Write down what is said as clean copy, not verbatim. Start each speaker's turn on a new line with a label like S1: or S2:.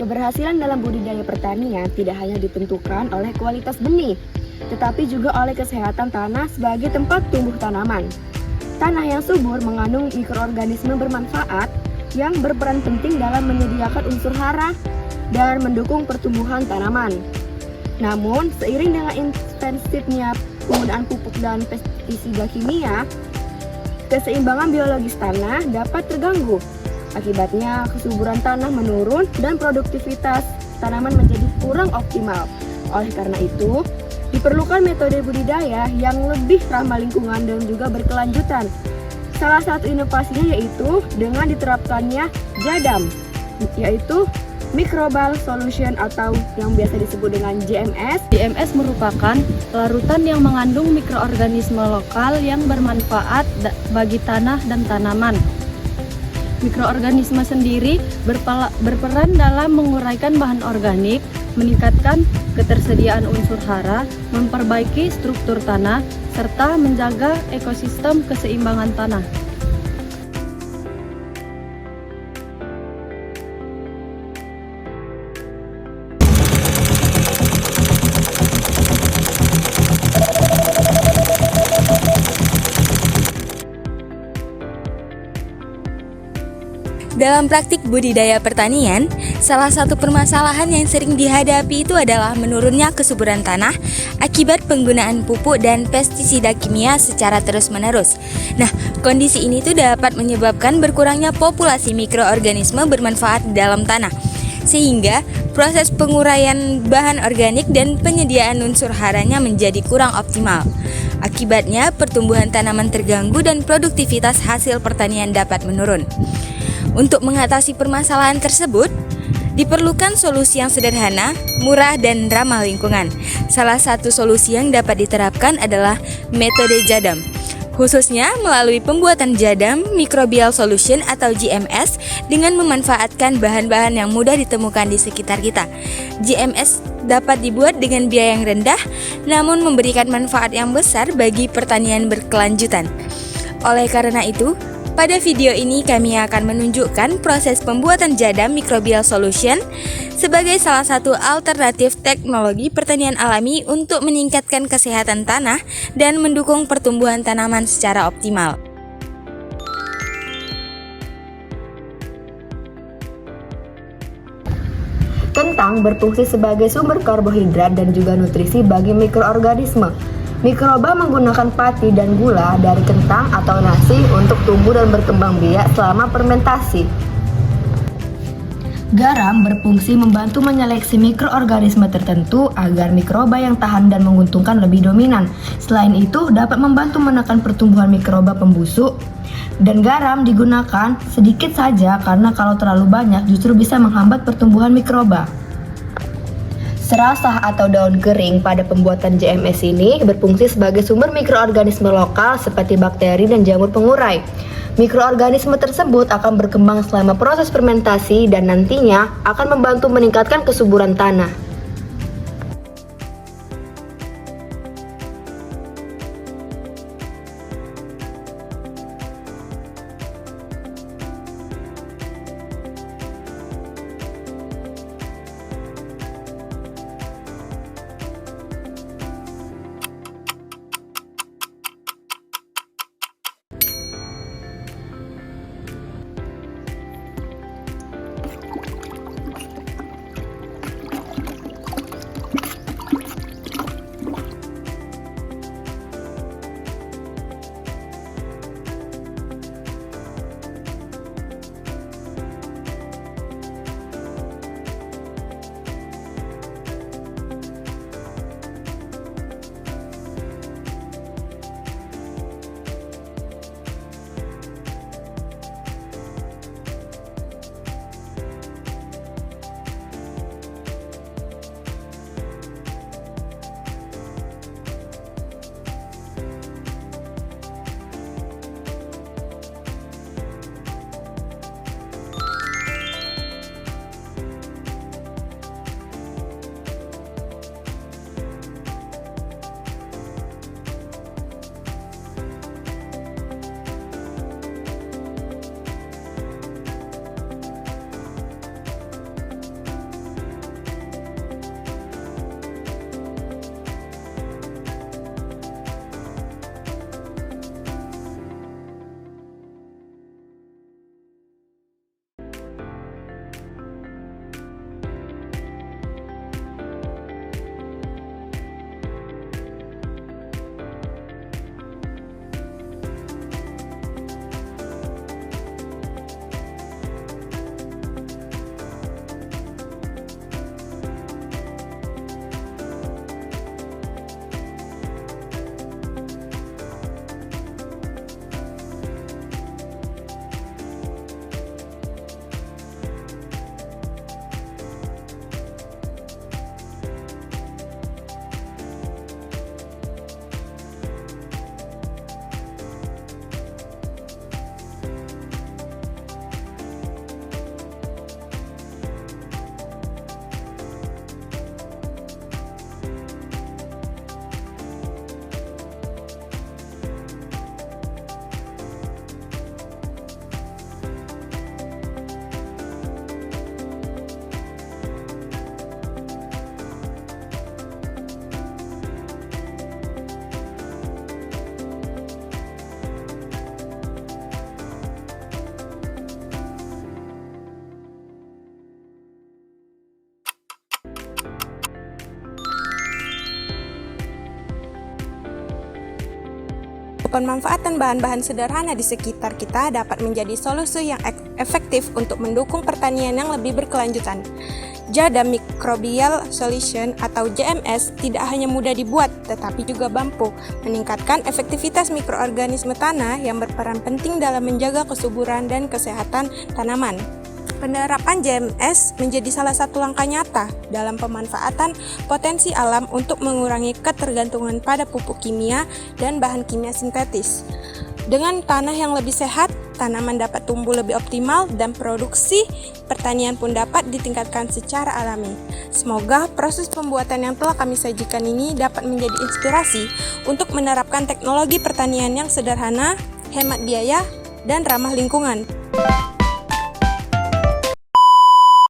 S1: Keberhasilan dalam budidaya pertanian tidak hanya ditentukan oleh kualitas benih, tetapi juga oleh kesehatan tanah sebagai tempat tumbuh tanaman. Tanah yang subur mengandung mikroorganisme bermanfaat yang berperan penting dalam menyediakan unsur hara dan mendukung pertumbuhan tanaman. Namun, seiring dengan intensifnya penggunaan pupuk dan pestisida kimia, keseimbangan biologis tanah dapat terganggu. Akibatnya, kesuburan tanah menurun dan produktivitas tanaman menjadi kurang optimal. Oleh karena itu, diperlukan metode budidaya yang lebih ramah lingkungan dan juga berkelanjutan. Salah satu inovasinya yaitu dengan diterapkannya JADAM, yaitu Microbial Solution atau yang biasa disebut dengan JMS.
S2: JMS merupakan larutan yang mengandung mikroorganisme lokal yang bermanfaat bagi tanah dan tanaman. Mikroorganisme sendiri berperan dalam menguraikan bahan organik, meningkatkan ketersediaan unsur hara, memperbaiki struktur tanah, serta menjaga ekosistem keseimbangan tanah.
S3: Dalam praktik budidaya pertanian, salah satu permasalahan yang sering dihadapi itu adalah menurunnya kesuburan tanah akibat penggunaan pupuk dan pestisida kimia secara terus-menerus. Nah, kondisi ini tuh dapat menyebabkan berkurangnya populasi mikroorganisme bermanfaat di dalam tanah, sehingga proses penguraian bahan organik dan penyediaan unsur haranya menjadi kurang optimal. Akibatnya, pertumbuhan tanaman terganggu dan produktivitas hasil pertanian dapat menurun. Untuk mengatasi permasalahan tersebut, diperlukan solusi yang sederhana, murah, dan ramah lingkungan. Salah satu solusi yang dapat diterapkan adalah metode JADAM, khususnya melalui pembuatan JADAM Microbial Solution atau JMS dengan memanfaatkan bahan-bahan yang mudah ditemukan di sekitar kita. JMS dapat dibuat dengan biaya yang rendah, namun memberikan manfaat yang besar bagi pertanian berkelanjutan. Oleh karena itu, pada video ini kami akan menunjukkan proses pembuatan JADAM Microbial Solution sebagai salah satu alternatif teknologi pertanian alami untuk meningkatkan kesehatan tanah dan mendukung pertumbuhan tanaman secara optimal.
S1: Kentang berfungsi sebagai sumber karbohidrat dan juga nutrisi bagi mikroorganisme. Mikroba menggunakan pati dan gula dari kentang atau nasi untuk tumbuh dan berkembang biak selama fermentasi. Garam berfungsi membantu menyeleksi mikroorganisme tertentu agar mikroba yang tahan dan menguntungkan lebih dominan. Selain itu, dapat membantu menekan pertumbuhan mikroba pembusuk. Dan garam digunakan sedikit saja karena kalau terlalu banyak justru bisa menghambat pertumbuhan mikroba. Serasah atau daun kering pada pembuatan JMS ini berfungsi sebagai sumber mikroorganisme lokal seperti bakteri dan jamur pengurai. Mikroorganisme tersebut akan berkembang selama proses fermentasi dan nantinya akan membantu meningkatkan kesuburan tanah.
S4: pemanfaatan bahan-bahan sederhana di sekitar kita dapat menjadi solusi yang efektif untuk mendukung pertanian yang lebih berkelanjutan. Jada Microbial Solution atau JMS tidak hanya mudah dibuat, tetapi juga mampu meningkatkan efektivitas mikroorganisme tanah yang berperan penting dalam menjaga kesuburan dan kesehatan tanaman. Penerapan JMS menjadi salah satu langkah nyata dalam pemanfaatan potensi alam untuk mengurangi ketergantungan pada pupuk kimia dan bahan kimia sintetis. Dengan tanah yang lebih sehat, tanaman dapat tumbuh lebih optimal dan produksi pertanian pun dapat ditingkatkan secara alami. Semoga proses pembuatan yang telah kami sajikan ini dapat menjadi inspirasi untuk menerapkan teknologi pertanian yang sederhana, hemat biaya, dan ramah lingkungan.